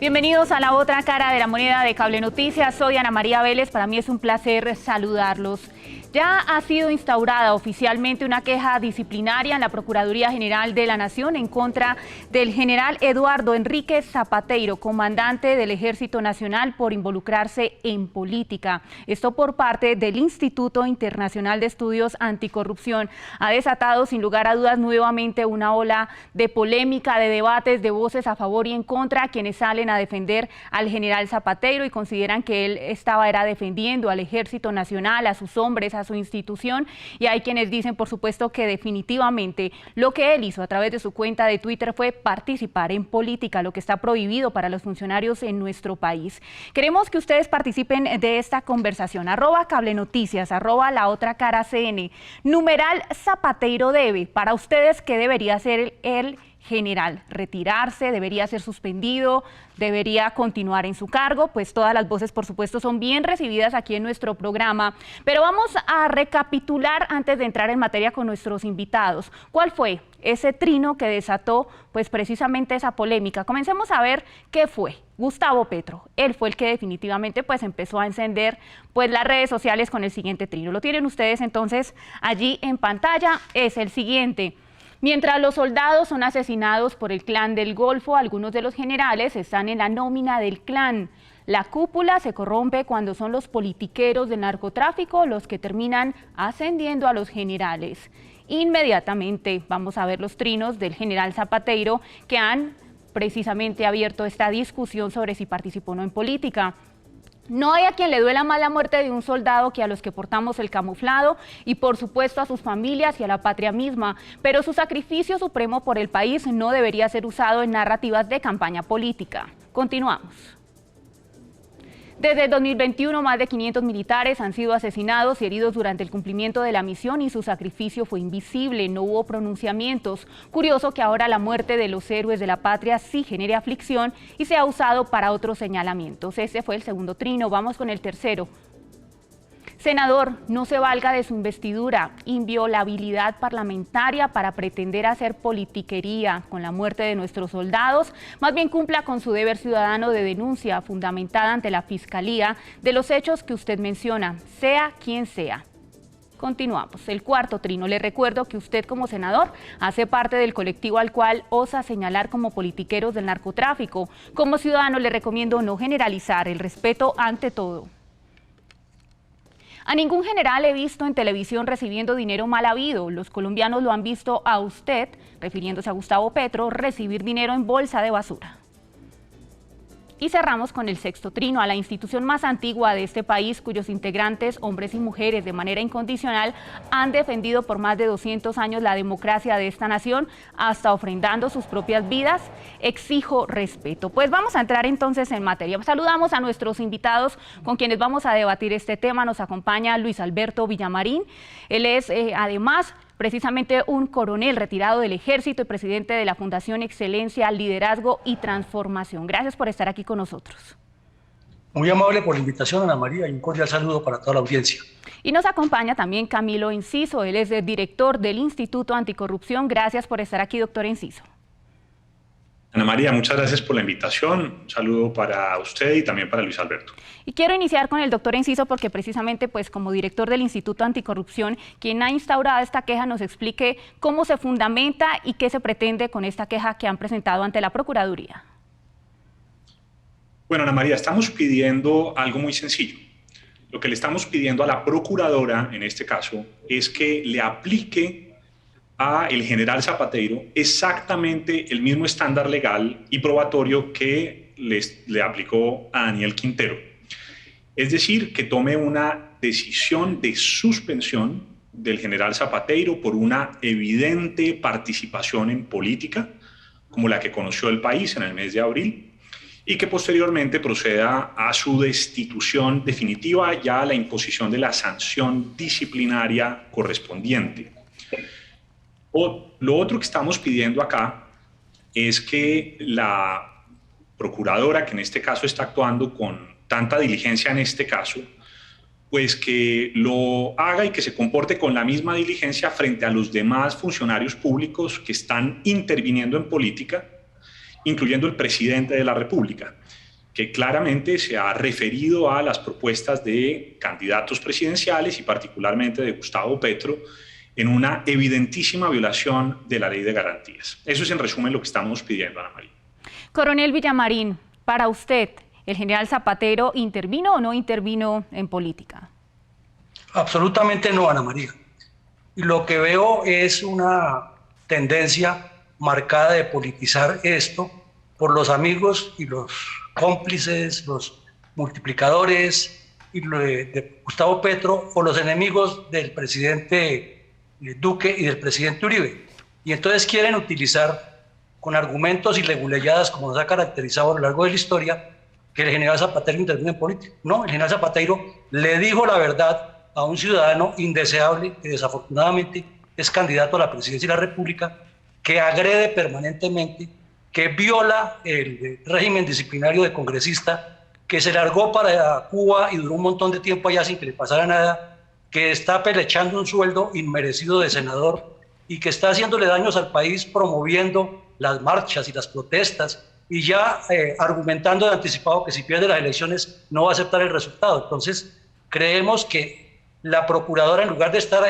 Bienvenidos a la otra cara de la moneda de Cable Noticias. Soy Ana María Vélez. Para mí es un placer saludarlos. Ya ha sido instaurada oficialmente una queja disciplinaria en la Procuraduría General de la Nación en contra del general Eduardo Enrique Zapateiro, comandante del Ejército Nacional, por involucrarse en política. Esto por parte del Instituto Internacional de Estudios Anticorrupción. Ha desatado sin lugar a dudas nuevamente una ola de polémica, de debates, de voces a favor y en contra, quienes salen a defender al general Zapateiro y consideran que él era defendiendo al Ejército Nacional, a sus hombres, a su institución, y hay quienes dicen, por supuesto, que definitivamente lo que él hizo a través de su cuenta de Twitter fue participar en política, lo que está prohibido para los funcionarios en nuestro país. Queremos que ustedes participen de esta conversación. @CableNoticias, @La Otra Cara CN. Numeral Zapateiro debe. Para ustedes, ¿qué debería hacer el general? ¿Retirarse? ¿Debería ser suspendido? ¿Debería continuar en su cargo? Pues todas las voces, por supuesto, son bien recibidas aquí en nuestro programa. Pero vamos a recapitular antes de entrar en materia con nuestros invitados. ¿Cuál fue ese trino que desató pues precisamente esa polémica? Comencemos a ver qué fue. Gustavo Petro, él fue el que definitivamente pues empezó a encender pues las redes sociales con el siguiente trino. Lo tienen ustedes entonces allí en pantalla. Es el siguiente: mientras los soldados son asesinados por el clan del Golfo, algunos de los generales están en la nómina del clan. La cúpula se corrompe cuando son los politiqueros del narcotráfico los que terminan ascendiendo a los generales. Inmediatamente vamos a ver los trinos del general Zapateiro, que han precisamente abierto esta discusión sobre si participó o no en política. No hay a quien le duela más la muerte de un soldado que a los que portamos el camuflado y por supuesto a sus familias y a la patria misma, pero su sacrificio supremo por el país no debería ser usado en narrativas de campaña política. Continuamos. Desde el 2021, más de 500 militares han sido asesinados y heridos durante el cumplimiento de la misión y su sacrificio fue invisible, no hubo pronunciamientos. Curioso que ahora la muerte de los héroes de la patria sí genere aflicción y sea usado para otros señalamientos. Ese fue el segundo trino. Vamos con el tercero. Senador, no se valga de su investidura, inviolabilidad parlamentaria para pretender hacer politiquería con la muerte de nuestros soldados. Más bien cumpla con su deber ciudadano de denuncia fundamentada ante la Fiscalía de los hechos que usted menciona, sea quien sea. Continuamos. El cuarto trino. Le recuerdo que usted como senador hace parte del colectivo al cual osa señalar como politiqueros del narcotráfico. Como ciudadano le recomiendo no generalizar, el respeto ante todo. A ningún general he visto en televisión recibiendo dinero mal habido. Los colombianos lo han visto a usted, refiriéndose a Gustavo Petro, recibir dinero en bolsa de basura. Y cerramos con el sexto trino, a la institución más antigua de este país, cuyos integrantes, hombres y mujeres, de manera incondicional, han defendido por más de 200 años la democracia de esta nación, hasta ofrendando sus propias vidas. Exijo respeto. Pues vamos a entrar entonces en materia. Saludamos a nuestros invitados con quienes vamos a debatir este tema. Nos acompaña Luis Alberto Villamarín. Él es además precisamente un coronel retirado del Ejército y presidente de la Fundación Excelencia, Liderazgo y Transformación. Gracias por estar aquí con nosotros. Muy amable por la invitación, Ana María, y un cordial saludo para toda la audiencia. Y nos acompaña también Camilo Enciso, él es el director del Instituto Anticorrupción. Gracias por estar aquí, doctor Enciso. Ana María, muchas gracias por la invitación. Un saludo para usted y también para Luis Alberto. Y quiero iniciar con el doctor Enciso porque precisamente pues como director del Instituto Anticorrupción, quien ha instaurado esta queja, nos explique cómo se fundamenta y qué se pretende con esta queja que han presentado ante la Procuraduría. Bueno, Ana María, estamos pidiendo algo muy sencillo. Lo que le estamos pidiendo a la Procuradora, en este caso, es que le aplique a el general Zapateiro exactamente el mismo estándar legal y probatorio que le aplicó a Daniel Quintero. Es decir, que tome una decisión de suspensión del general Zapateiro por una evidente participación en política, como la que conoció el país en el mes de abril, y que posteriormente proceda a su destitución definitiva, ya a la imposición de la sanción disciplinaria correspondiente. Lo otro que estamos pidiendo acá es que la procuradora, que en este caso está actuando con tanta diligencia en este caso, pues que lo haga y que se comporte con la misma diligencia frente a los demás funcionarios públicos que están interviniendo en política incluyendo el presidente de la República, que claramente se ha referido a las propuestas de candidatos presidenciales y particularmente de Gustavo Petro en una evidentísima violación de la ley de garantías. Eso es en resumen lo que estamos pidiendo, Ana María. Coronel Villamarín, para usted, ¿el general Zapatero intervino o no intervino en política? Absolutamente no, Ana María. Y lo que veo es una tendencia marcada de politizar esto por los amigos y los cómplices, los multiplicadores de Gustavo Petro o los enemigos del presidente Duque y del presidente Uribe. Y entonces quieren utilizar con argumentos y leguleyadas, como nos ha caracterizado a lo largo de la historia, que el general Zapatero intervino en política. No, el general Zapatero le dijo la verdad a un ciudadano indeseable que desafortunadamente es candidato a la presidencia de la República, que agrede permanentemente, que viola el régimen disciplinario de congresista, que se largó para Cuba y duró un montón de tiempo allá sin que le pasara nada, que está pelechando un sueldo inmerecido de senador y que está haciéndole daños al país promoviendo las marchas y las protestas y ya argumentando de anticipado que si pierde las elecciones no va a aceptar el resultado. Entonces, creemos que la procuradora, en lugar de estar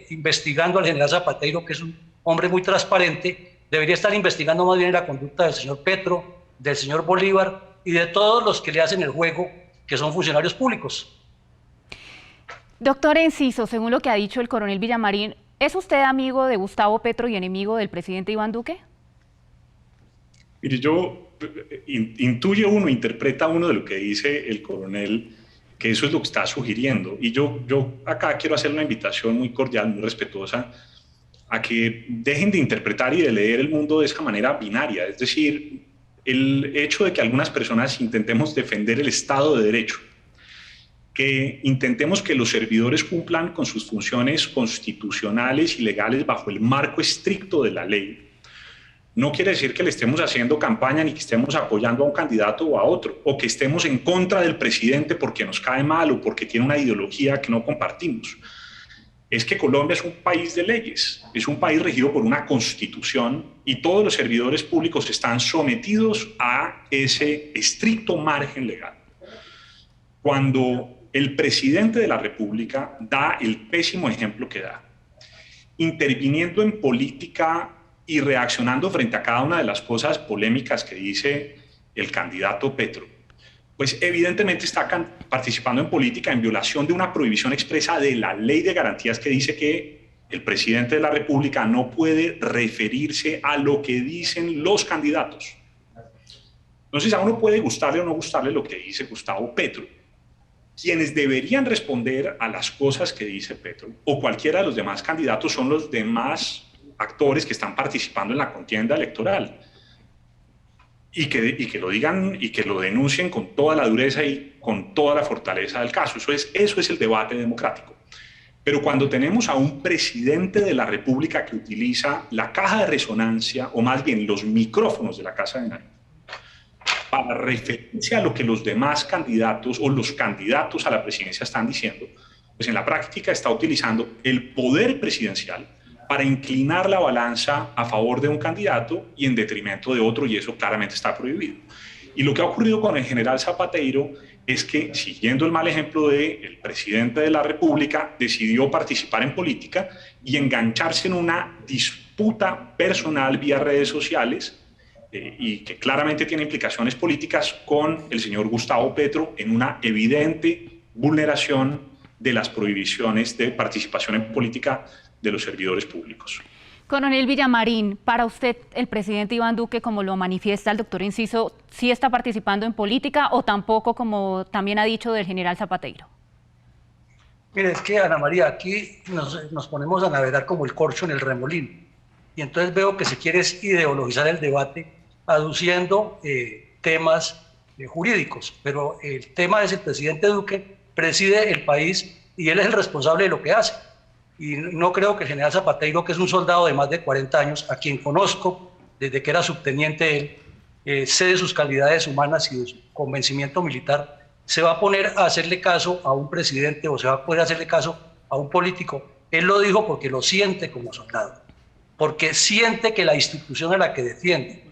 investigando al general Zapatero, que es un hombre muy transparente, debería estar investigando más bien la conducta del señor Petro, del señor Bolívar y de todos los que le hacen el juego, que son funcionarios públicos. Doctor Enciso, según lo que ha dicho el coronel Villamarín, ¿es usted amigo de Gustavo Petro y enemigo del presidente Iván Duque? Mire, yo intuye uno, interpreta uno de lo que dice el coronel, que eso es lo que está sugiriendo. Y yo acá quiero hacer una invitación muy cordial, muy respetuosa, a que dejen de interpretar y de leer el mundo de esa manera binaria. Es decir, el hecho de que algunas personas intentemos defender el Estado de Derecho, que intentemos que los servidores cumplan con sus funciones constitucionales y legales bajo el marco estricto de la ley, no quiere decir que le estemos haciendo campaña ni que estemos apoyando a un candidato o a otro, o que estemos en contra del presidente porque nos cae mal o porque tiene una ideología que no compartimos. Es que Colombia es un país de leyes, es un país regido por una constitución y todos los servidores públicos están sometidos a ese estricto margen legal. Cuando el presidente de la República da el pésimo ejemplo que da, interviniendo en política y reaccionando frente a cada una de las cosas polémicas que dice el candidato Petro, pues evidentemente está participando en política en violación de una prohibición expresa de la ley de garantías que dice que el presidente de la República no puede referirse a lo que dicen los candidatos. Entonces a uno puede gustarle o no gustarle lo que dice Gustavo Petro. Quienes deberían responder a las cosas que dice Petro o cualquiera de los demás candidatos son los demás actores que están participando en la contienda electoral y que lo digan y que lo denuncien con toda la dureza y con toda la fortaleza del caso. Eso es el debate democrático. Pero cuando tenemos a un presidente de la República que utiliza la caja de resonancia, o más bien los micrófonos de la Casa de Nariño, para referirse a lo que los demás candidatos o los candidatos a la presidencia están diciendo, pues en la práctica está utilizando el poder presidencial para inclinar la balanza a favor de un candidato y en detrimento de otro, y eso claramente está prohibido. Y lo que ha ocurrido con el general Zapatero es que, siguiendo el mal ejemplo del presidente de la República, decidió participar en política y engancharse en una disputa personal vía redes sociales y que claramente tiene implicaciones políticas con el señor Gustavo Petro en una evidente vulneración de las prohibiciones de participación en política de los servidores públicos. Coronel Villamarín, para usted, el presidente Iván Duque, como lo manifiesta el doctor Enciso, ¿sí está participando en política o tampoco, como también ha dicho del general Zapatero? Mire, es que, Ana María, aquí nos ponemos a navegar como el corcho en el remolino. Y entonces veo que se quiere ideologizar el debate aduciendo temas jurídicos. Pero el tema es el presidente Duque preside el país y él es el responsable de lo que hace. Y no creo que el general Zapatero, que es un soldado de más de 40 años, a quien conozco desde que era subteniente él, sé de sus calidades humanas y de su convencimiento militar, se va a poner a hacerle caso a un presidente o se va a poder hacerle caso a un político. Él lo dijo porque lo siente como soldado, porque siente que la institución a la que defiende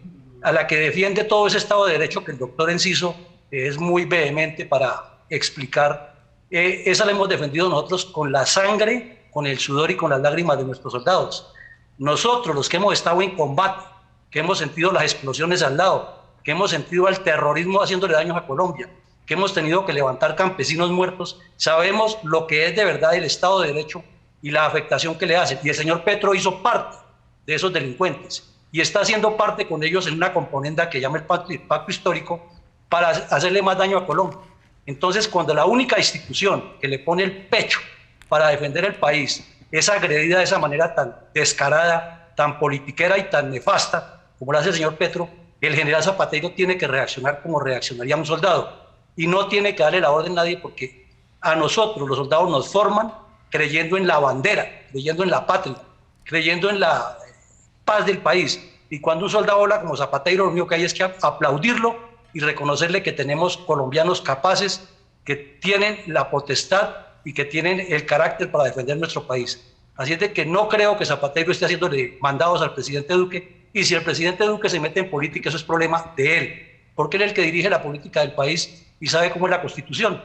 a la que defiende todo ese Estado de Derecho que el doctor Enciso es muy vehemente para explicar, esa la hemos defendido nosotros con la sangre, con el sudor y con las lágrimas de nuestros soldados. Nosotros, los que hemos estado en combate, que hemos sentido las explosiones al lado, que hemos sentido el terrorismo haciéndole daños a Colombia, que hemos tenido que levantar campesinos muertos, sabemos lo que es de verdad el Estado de Derecho y la afectación que le hace. Y el señor Petro hizo parte de esos delincuentes y está haciendo parte con ellos en una componenda que llama el pacto histórico para hacerle más daño a Colombia. Entonces, cuando la única institución que le pone el pecho para defender el país es agredida de esa manera tan descarada, tan politiquera y tan nefasta como lo hace el señor Petro, el general Zapatero tiene que reaccionar como reaccionaría un soldado y no tiene que darle la orden a nadie, porque a nosotros los soldados nos forman creyendo en la bandera, creyendo en la patria, creyendo en la paz del país. Y cuando un soldado habla como Zapatero, lo único que hay es que aplaudirlo y reconocerle que tenemos colombianos capaces, que tienen la potestad y que tienen el carácter para defender nuestro país. Así es de que no creo que Zapatero esté haciéndole mandados al presidente Duque, y si el presidente Duque se mete en política, eso es problema de él, porque él es el que dirige la política del país y sabe cómo es la Constitución.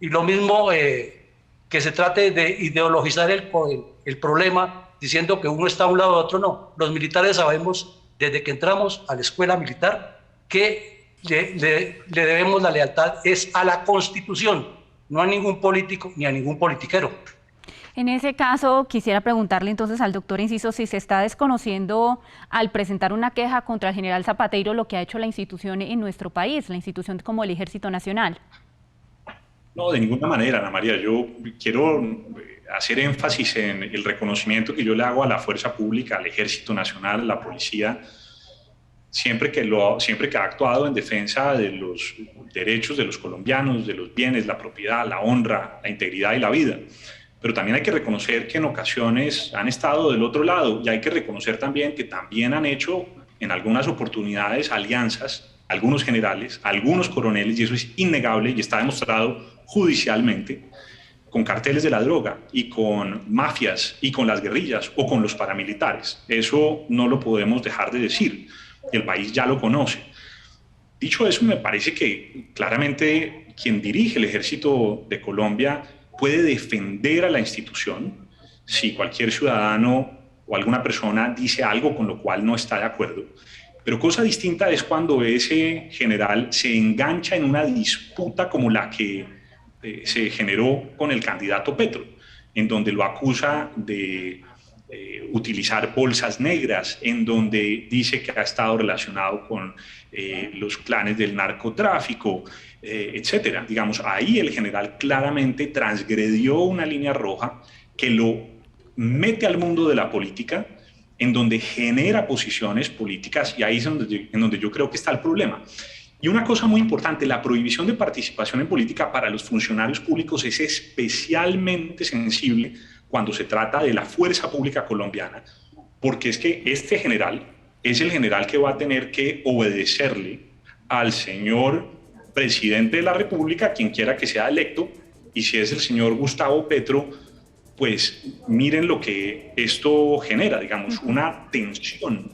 Y lo mismo que se trate de ideologizar el problema diciendo que uno está a un lado de otro, no. Los militares sabemos desde que entramos a la escuela militar que le debemos la lealtad es a la Constitución, no a ningún político ni a ningún politiquero. En ese caso, quisiera preguntarle entonces al doctor Enciso si se está desconociendo al presentar una queja contra el general Zapatero lo que ha hecho la institución en nuestro país, la institución como el Ejército Nacional. No, de ninguna manera, Ana María. Yo quiero hacer énfasis en el reconocimiento que yo le hago a la fuerza pública, al Ejército Nacional, a la policía, siempre que ha actuado en defensa de los derechos de los colombianos, de los bienes, la propiedad, la honra, la integridad y la vida. Pero también hay que reconocer que en ocasiones han estado del otro lado, y hay que reconocer también que también han hecho en algunas oportunidades alianzas, algunos generales, algunos coroneles, y eso es innegable y está demostrado judicialmente, con carteles de la droga y con mafias y con las guerrillas o con los paramilitares. Eso no lo podemos dejar de decir, y el país ya lo conoce. Dicho eso, me parece que claramente quien dirige el Ejército de Colombia puede defender a la institución si cualquier ciudadano o alguna persona dice algo con lo cual no está de acuerdo. Pero cosa distinta es cuando ese general se engancha en una disputa como la que se generó con el candidato Petro, en donde lo acusa de utilizar bolsas negras, en donde dice que ha estado relacionado con los clanes del narcotráfico, etcétera. Digamos, ahí el general claramente transgredió una línea roja que lo mete al mundo de la política, en donde genera posiciones políticas, y ahí es en donde yo creo que está el problema. Y una cosa muy importante, la prohibición de participación en política para los funcionarios públicos es especialmente sensible cuando se trata de la fuerza pública colombiana, porque es que este general es el general que va a tener que obedecerle al señor presidente de la República, quien quiera que sea electo, y si es el señor Gustavo Petro, pues miren lo que esto genera, digamos, una tensión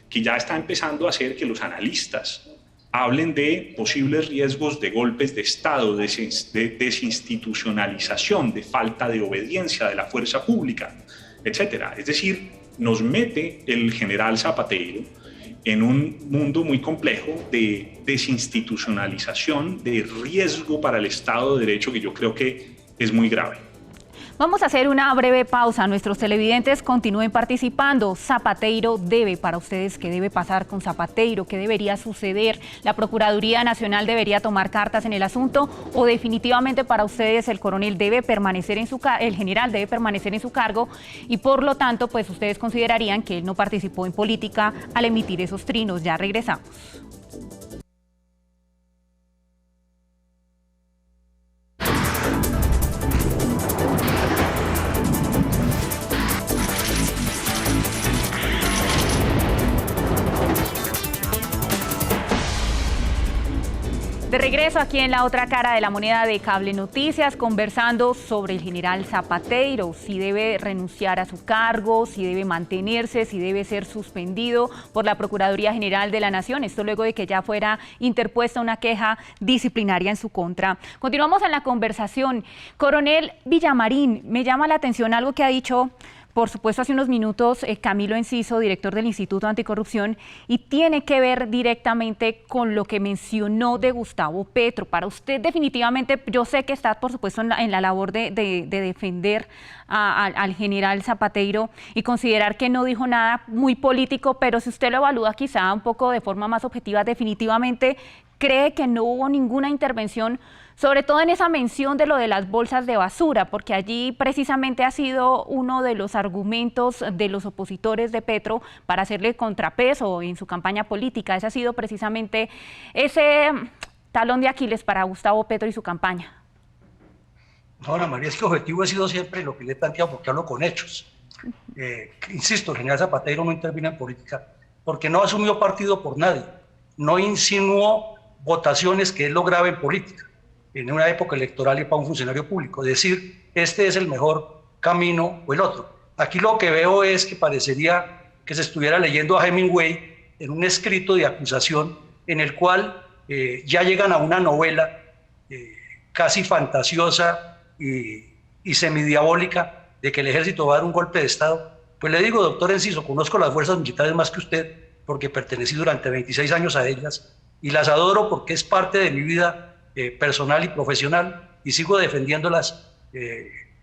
que ya está empezando a hacer que los analistas hablen de posibles riesgos de golpes de Estado, de desinstitucionalización, de falta de obediencia de la fuerza pública, etcétera. Es decir, nos mete el general Zapatero en un mundo muy complejo de desinstitucionalización, de riesgo para el Estado de Derecho, que yo creo que es muy grave. Vamos a hacer una breve pausa. Nuestros televidentes continúen participando. Zapatero debe, para ustedes, ¿qué debe pasar con Zapatero? ¿Qué debería suceder? ¿La Procuraduría Nacional debería tomar cartas en el asunto? ¿O definitivamente para ustedes el coronel debe permanecer en el general debe permanecer en su cargo y por lo tanto, pues ustedes considerarían que él no participó en política al emitir esos trinos? Ya regresamos. De regreso aquí en la otra cara de la moneda de Cable Noticias, conversando sobre el general Zapateiro, si debe renunciar a su cargo, si debe mantenerse, si debe ser suspendido por la Procuraduría General de la Nación, esto luego de que ya fuera interpuesta una queja disciplinaria en su contra. Continuamos en la conversación. Coronel Villamarín, me llama la atención algo que ha dicho, por supuesto, hace unos minutos Camilo Enciso, director del Instituto Anticorrupción, y tiene que ver directamente con lo que mencionó de Gustavo Petro. Para usted, definitivamente, yo sé que está, por supuesto, en la labor de defender al general Zapateiro y considerar que no dijo nada muy político, pero si usted lo evalúa quizá un poco de forma más objetiva, definitivamente cree que no hubo ninguna intervención, sobre todo en esa mención de lo de las bolsas de basura, porque allí precisamente ha sido uno de los argumentos de los opositores de Petro para hacerle contrapeso en su campaña política. Ese ha sido precisamente ese talón de Aquiles para Gustavo Petro y su campaña. No, Ana María, es que objetivo ha sido siempre lo que le he planteado, porque hablo con hechos. Insisto, el general Zapateiro no intervino en política porque no asumió partido por nadie, no insinuó votaciones, que es lo grave en política, en una época electoral y para un funcionario público, decir, este es el mejor camino o el otro. Aquí lo que veo es que parecería que se estuviera leyendo a Hemingway en un escrito de acusación en el cual ya llegan a una novela casi fantasiosa y semidiabólica de que el ejército va a dar un golpe de Estado. Pues le digo, doctor Enciso, conozco las fuerzas militares más que usted, porque pertenecí durante 26 años a ellas, y las adoro porque es parte de mi vida personal y profesional, y sigo defendiéndolas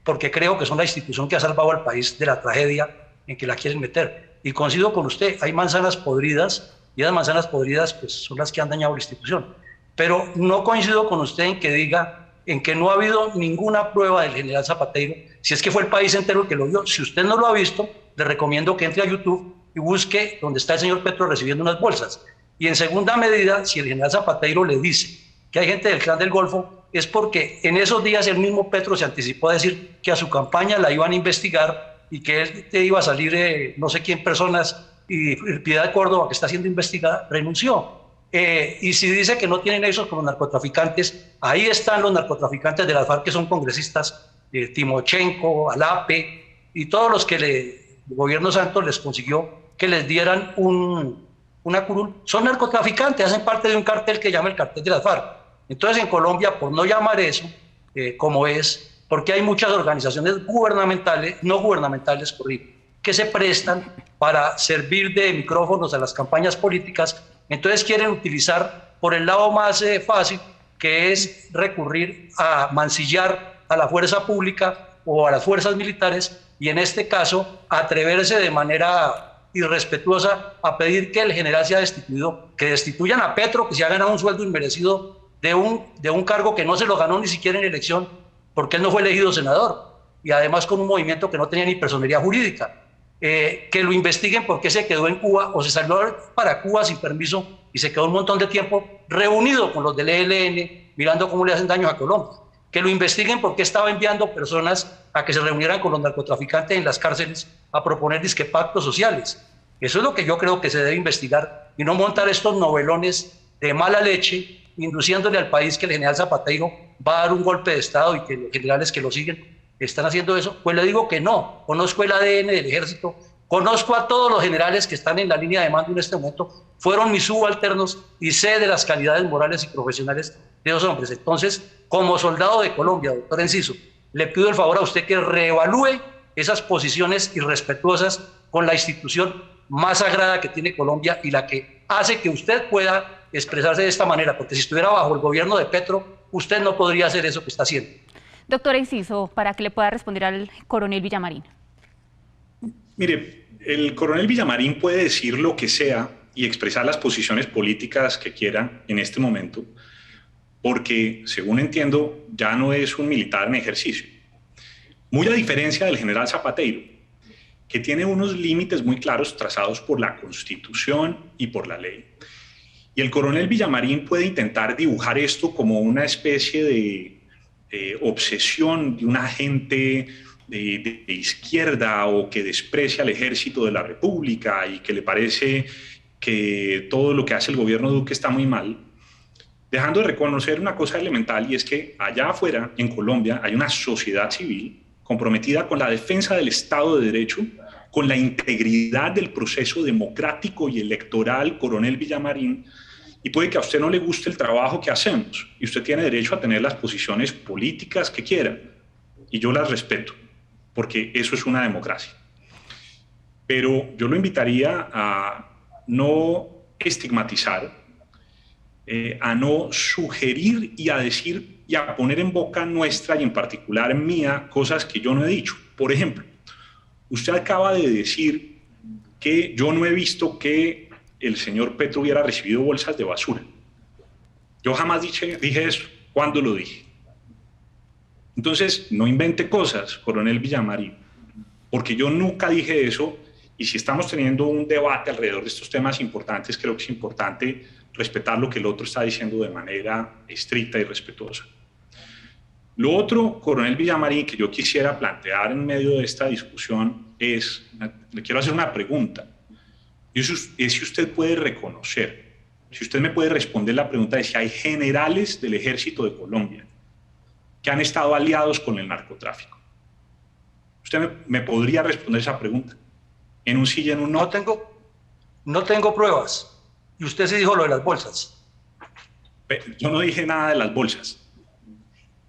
porque creo que son la institución que ha salvado al país de la tragedia en que la quieren meter. Y coincido con usted, hay manzanas podridas, y esas manzanas podridas pues, son las que han dañado la institución. Pero no coincido con usted en que diga en que no ha habido ninguna prueba del general Zapateiro, si es que fue el país entero el que lo vio. Si usted no lo ha visto, le recomiendo que entre a YouTube y busque donde está el señor Petro recibiendo unas bolsas. Y en segunda medida, si el general Zapateiro le dice que hay gente del Clan del Golfo, es porque en esos días el mismo Petro se anticipó a decir que a su campaña la iban a investigar y que él iba a salir no sé quién personas, y Piedad Córdoba, que está siendo investigada, renunció. Y si dice que no tienen nexos con los narcotraficantes, ahí están los narcotraficantes de las FARC que son congresistas, Timochenko, Alape y todos los que el gobierno Santos les consiguió que les dieran una curul, son narcotraficantes, hacen parte de un cartel que llama el cartel de las FARC. Entonces en Colombia, por no llamar eso como es, porque hay muchas organizaciones gubernamentales, no gubernamentales, que se prestan para servir de micrófonos a las campañas políticas, entonces quieren utilizar por el lado más fácil, que es recurrir a mancillar a la fuerza pública o a las fuerzas militares, y en este caso atreverse de manera irrespetuosa a pedir que el general sea destituido, que destituyan a Petro, que se ha ganado un sueldo inmerecido de un cargo que no se lo ganó ni siquiera en elección, porque él no fue elegido senador, y además con un movimiento que no tenía ni personería jurídica. Que lo investiguen porque se quedó en Cuba o se salió para Cuba sin permiso y se quedó un montón de tiempo reunido con los del ELN mirando cómo le hacen daño a Colombia. Que lo investiguen porque estaba enviando personas a que se reunieran con los narcotraficantes en las cárceles a proponer disque pactos sociales. Eso es lo que yo creo que se debe investigar y no montar estos novelones de mala leche induciéndole al país que el general Zapateiro va a dar un golpe de Estado y que los generales que lo siguen están haciendo eso. Pues le digo que no. Conozco el ADN del ejército, conozco a todos los generales que están en la línea de mando en este momento, fueron mis subalternos y sé de las calidades morales y profesionales de esos hombres. Entonces, como soldado de Colombia, doctor Enciso, le pido el favor a usted que reevalúe esas posiciones irrespetuosas con la institución más sagrada que tiene Colombia y la que hace que usted pueda expresarse de esta manera, porque si estuviera bajo el gobierno de Petro, usted no podría hacer eso que está haciendo. Doctor Enciso, para que le pueda responder al coronel Villamarín. Mire, el coronel Villamarín puede decir lo que sea y expresar las posiciones políticas que quiera en este momento, porque, según entiendo, ya no es un militar en ejercicio. Muy a diferencia del general Zapateiro, que tiene unos límites muy claros trazados por la Constitución y por la ley. Y el coronel Villamarín puede intentar dibujar esto como una especie de obsesión de un agente de izquierda o que desprecia al ejército de la República y que le parece que todo lo que hace el gobierno Duque está muy mal. dejando de reconocer una cosa elemental, y es que allá afuera, en Colombia, hay una sociedad civil comprometida con la defensa del Estado de Derecho, con la integridad del proceso democrático y electoral, coronel Villamarín, y puede que a usted no le guste el trabajo que hacemos, y usted tiene derecho a tener las posiciones políticas que quiera, y yo las respeto, porque eso es una democracia. Pero yo lo invitaría a no estigmatizar, a no sugerir y a decir y a poner en boca nuestra y en particular mía cosas que yo no he dicho. Por ejemplo, usted acaba de decir que yo no he visto que el señor Petro hubiera recibido bolsas de basura. Yo jamás dije eso. ¿Cuándo lo dije? Entonces, no invente cosas, coronel Villamarín, porque yo nunca dije eso, y si estamos teniendo un debate alrededor de estos temas importantes, creo que es importante respetar lo que el otro está diciendo de manera estricta y respetuosa. Lo otro, coronel Villamarín, que yo quisiera plantear en medio de esta discusión es, le quiero hacer una pregunta, y es si usted puede reconocer, si usted me puede responder la pregunta de si hay generales del Ejército de Colombia que han estado aliados con el narcotráfico. ¿Usted me podría responder esa pregunta? ¿En un sí y en un no? No tengo pruebas. Y usted sí dijo lo de las bolsas. Yo no dije nada de las bolsas.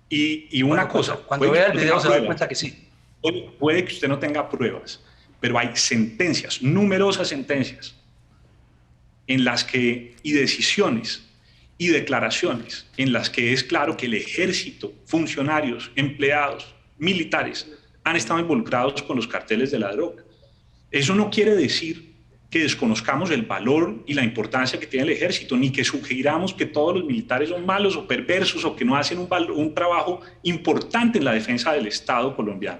Y una cosa... Cuando vea el video se va a dar cuenta que sí. Puede que usted no tenga pruebas, pero hay sentencias, numerosas sentencias, en las que, y decisiones y declaraciones en las que es claro que el ejército, funcionarios, empleados, militares, han estado involucrados con los carteles de la droga. Eso no quiere decir que desconozcamos el valor y la importancia que tiene el ejército, ni que sugiramos que todos los militares son malos o perversos o que no hacen un trabajo importante en la defensa del Estado colombiano.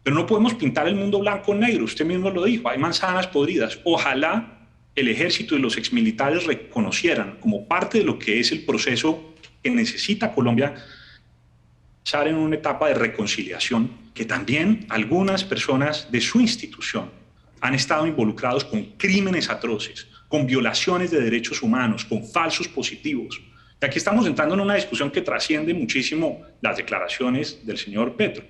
Pero no podemos pintar el mundo blanco o negro, usted mismo lo dijo, hay manzanas podridas. Ojalá el ejército y los exmilitares reconocieran como parte de lo que es el proceso que necesita Colombia estar en una etapa de reconciliación, que también algunas personas de su institución han estado involucrados con crímenes atroces, con violaciones de derechos humanos, con falsos positivos. Y aquí estamos entrando en una discusión que trasciende muchísimo las declaraciones del señor Petro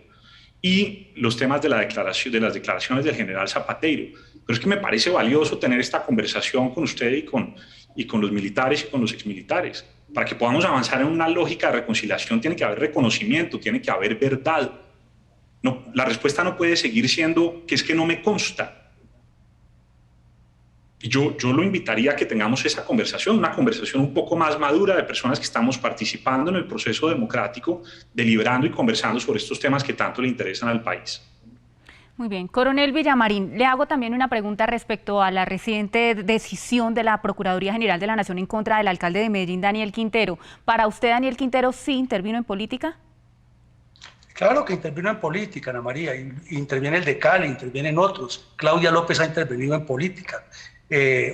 y los temas de las declaraciones del general Zapatero. Pero es que me parece valioso tener esta conversación con usted y con los militares y con los exmilitares. Para que podamos avanzar en una lógica de reconciliación tiene que haber reconocimiento, tiene que haber verdad. No, la respuesta no puede seguir siendo que es que no me consta. Yo lo invitaría a que tengamos esa conversación, una conversación un poco más madura de personas que estamos participando en el proceso democrático, deliberando y conversando sobre estos temas que tanto le interesan al país. Muy bien. Coronel Villamarín, le hago también una pregunta respecto a la reciente decisión de la Procuraduría General de la Nación en contra del alcalde de Medellín, Daniel Quintero. ¿Para usted, Daniel Quintero, sí intervino en política? Claro que intervino en política, Ana María. Interviene el de Cali, intervienen otros. Claudia López ha intervenido en política.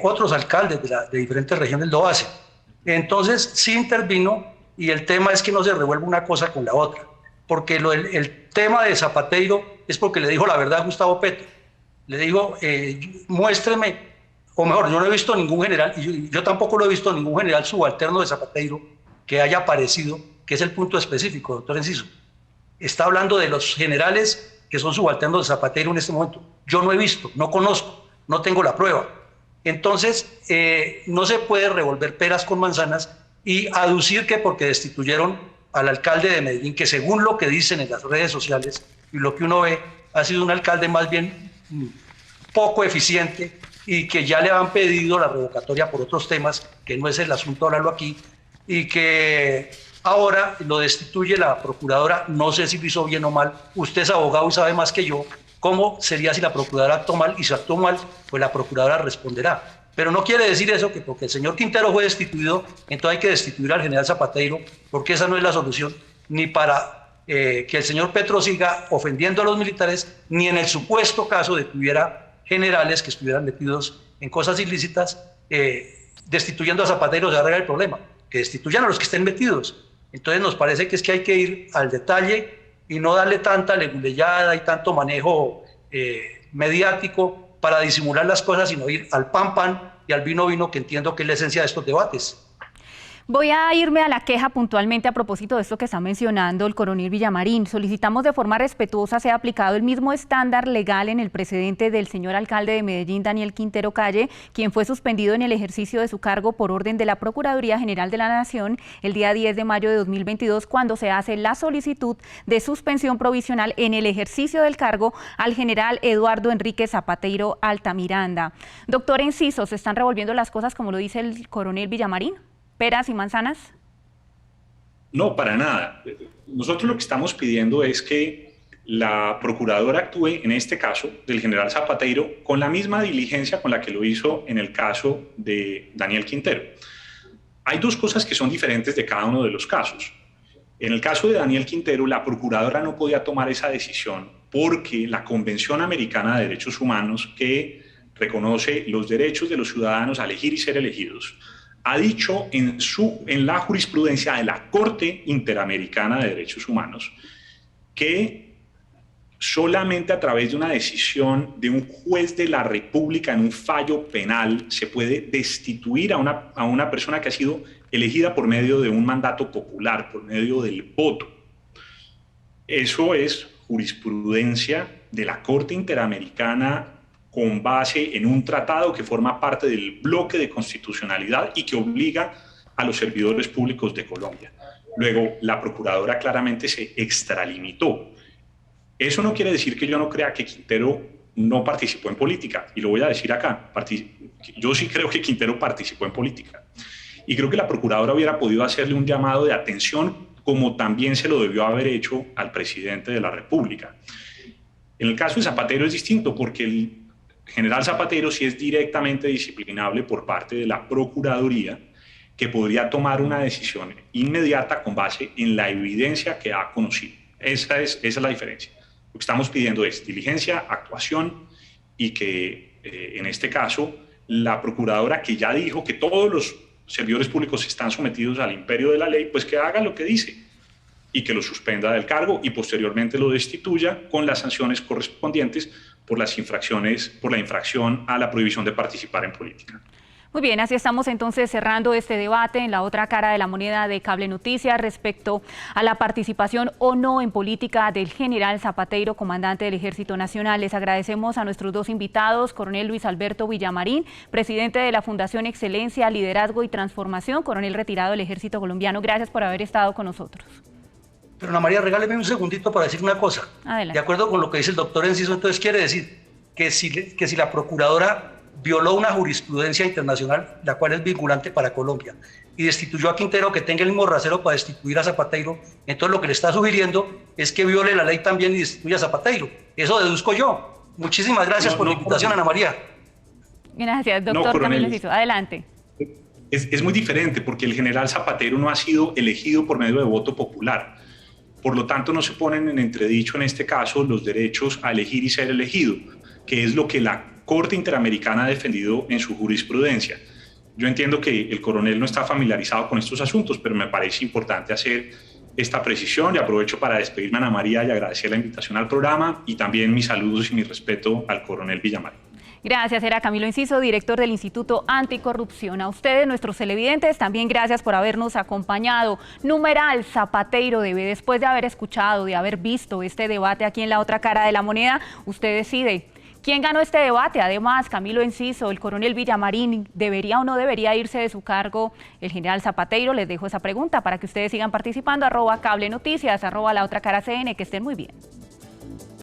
Otros alcaldes de diferentes regiones lo hacen. Entonces, sí intervino, y el tema es que no se revuelva una cosa con la otra. Porque el tema de Zapatero es porque le dijo la verdad a Gustavo Petro. Le dijo, muéstreme, o mejor, yo no he visto ningún general, y yo tampoco lo he visto ningún general subalterno de Zapatero que haya aparecido, que es el punto específico, doctor Enciso. Está hablando de los generales que son subalternos de Zapatero en este momento. Yo no he visto, no conozco, no tengo la prueba. Entonces, no se puede revolver peras con manzanas y aducir que porque destituyeron al alcalde de Medellín, que según lo que dicen en las redes sociales y lo que uno ve, ha sido un alcalde más bien poco eficiente y que ya le han pedido la revocatoria por otros temas, que no es el asunto hablarlo aquí, y que ahora lo destituye la procuradora. No sé si lo hizo bien o mal, usted es abogado y sabe más que yo cómo sería si la procuradora actuó mal, y si actuó mal, pues la procuradora responderá. Pero no quiere decir eso, que porque el señor Quintero fue destituido, entonces hay que destituir al general Zapatero, porque esa no es la solución, ni para que el señor Petro siga ofendiendo a los militares, ni en el supuesto caso de que hubiera generales que estuvieran metidos en cosas ilícitas, destituyendo a Zapatero se arregla el problema, que destituyan a los que estén metidos. Entonces nos parece que es que hay que ir al detalle y no darle tanta leguleyada y tanto manejo mediático para disimular las cosas, sino ir al pan pan y al vino vino, que entiendo que es la esencia de estos debates. Voy a irme a la queja puntualmente a propósito de esto que está mencionando el coronel Villamarín. Solicitamos de forma respetuosa sea aplicado el mismo estándar legal en el precedente del señor alcalde de Medellín, Daniel Quintero Calle, quien fue suspendido en el ejercicio de su cargo por orden de la Procuraduría General de la Nación el día 10 de mayo de 2022, cuando se hace la solicitud de suspensión provisional en el ejercicio del cargo al general Eduardo Enrique Zapateiro Altamiranda. Doctor Enciso, ¿se están revolviendo las cosas como lo dice el coronel Villamarín? ¿Peras y manzanas? No, para nada. Nosotros lo que estamos pidiendo es que la procuradora actúe en este caso del general Zapateiro con la misma diligencia con la que lo hizo en el caso de Daniel Quintero. Hay dos cosas que son diferentes de cada uno de los casos. En el caso de Daniel Quintero, la procuradora no podía tomar esa decisión porque la Convención Americana de Derechos Humanos, que reconoce los derechos de los ciudadanos a elegir y ser elegidos, ha dicho en la jurisprudencia de la Corte Interamericana de Derechos Humanos que solamente a través de una decisión de un juez de la República en un fallo penal se puede destituir a una persona que ha sido elegida por medio de un mandato popular, por medio del voto. Eso es jurisprudencia de la Corte Interamericana con base en un tratado que forma parte del bloque de constitucionalidad y que obliga a los servidores públicos de Colombia. Luego, la procuradora claramente se extralimitó. Eso no quiere decir que yo no crea que Quintero no participó en política, y lo voy a decir acá. Yo sí creo que Quintero participó en política. Y creo que la procuradora hubiera podido hacerle un llamado de atención, como también se lo debió haber hecho al presidente de la República. En el caso de Zapateiro es distinto, porque el general Zapateiro sí es directamente disciplinable por parte de la Procuraduría, que podría tomar una decisión inmediata con base en la evidencia que ha conocido. Esa es la diferencia. Lo que estamos pidiendo es diligencia, actuación y que en este caso la Procuradora, que ya dijo que todos los servidores públicos están sometidos al imperio de la ley, pues que haga lo que dice y que lo suspenda del cargo y posteriormente lo destituya con las sanciones correspondientes por la infracción a la prohibición de participar en política. Muy bien, así estamos entonces cerrando este debate en la otra cara de la moneda de Cable Noticias respecto a la participación o no en política del general Zapateiro, comandante del Ejército Nacional. Les agradecemos a nuestros dos invitados, coronel Luis Alberto Villamarín, presidente de la Fundación Excelencia, Liderazgo y Transformación, coronel retirado del Ejército Colombiano. Gracias por haber estado con nosotros. Pero Ana María, regáleme un segundito para decir una cosa. Adelante. De acuerdo con lo que dice el doctor Enciso, entonces quiere decir que si la procuradora violó una jurisprudencia internacional, la cual es vinculante para Colombia, y destituyó a Quintero, que tenga el mismo rasero para destituir a Zapateiro, entonces lo que le está sugiriendo es que viole la ley también y destituya a Zapateiro. Eso deduzco yo. Muchísimas gracias por la invitación, Ana María. Gracias, doctor Camilo Enciso. Adelante. Es muy diferente porque el general Zapateiro no ha sido elegido por medio de voto popular. Por lo tanto, no se ponen en entredicho en este caso los derechos a elegir y ser elegido, que es lo que la Corte Interamericana ha defendido en su jurisprudencia. Yo entiendo que el coronel no está familiarizado con estos asuntos, pero me parece importante hacer esta precisión y aprovecho para despedirme a Ana María y agradecer la invitación al programa y también mis saludos y mi respeto al coronel Villamarín. Gracias, era Camilo Enciso, director del Instituto Anticorrupción. A ustedes, nuestros televidentes, también gracias por habernos acompañado. Numeral Zapateiro debe, después de haber escuchado, de haber visto este debate aquí en la otra cara de la moneda, usted decide. ¿Quién ganó este debate? Además, Camilo Enciso, el coronel Villamarín, ¿debería o no debería irse de su cargo el general Zapateiro? Les dejo esa pregunta para que ustedes sigan participando. @Cable Noticias, @La Otra Cara CN, que estén muy bien.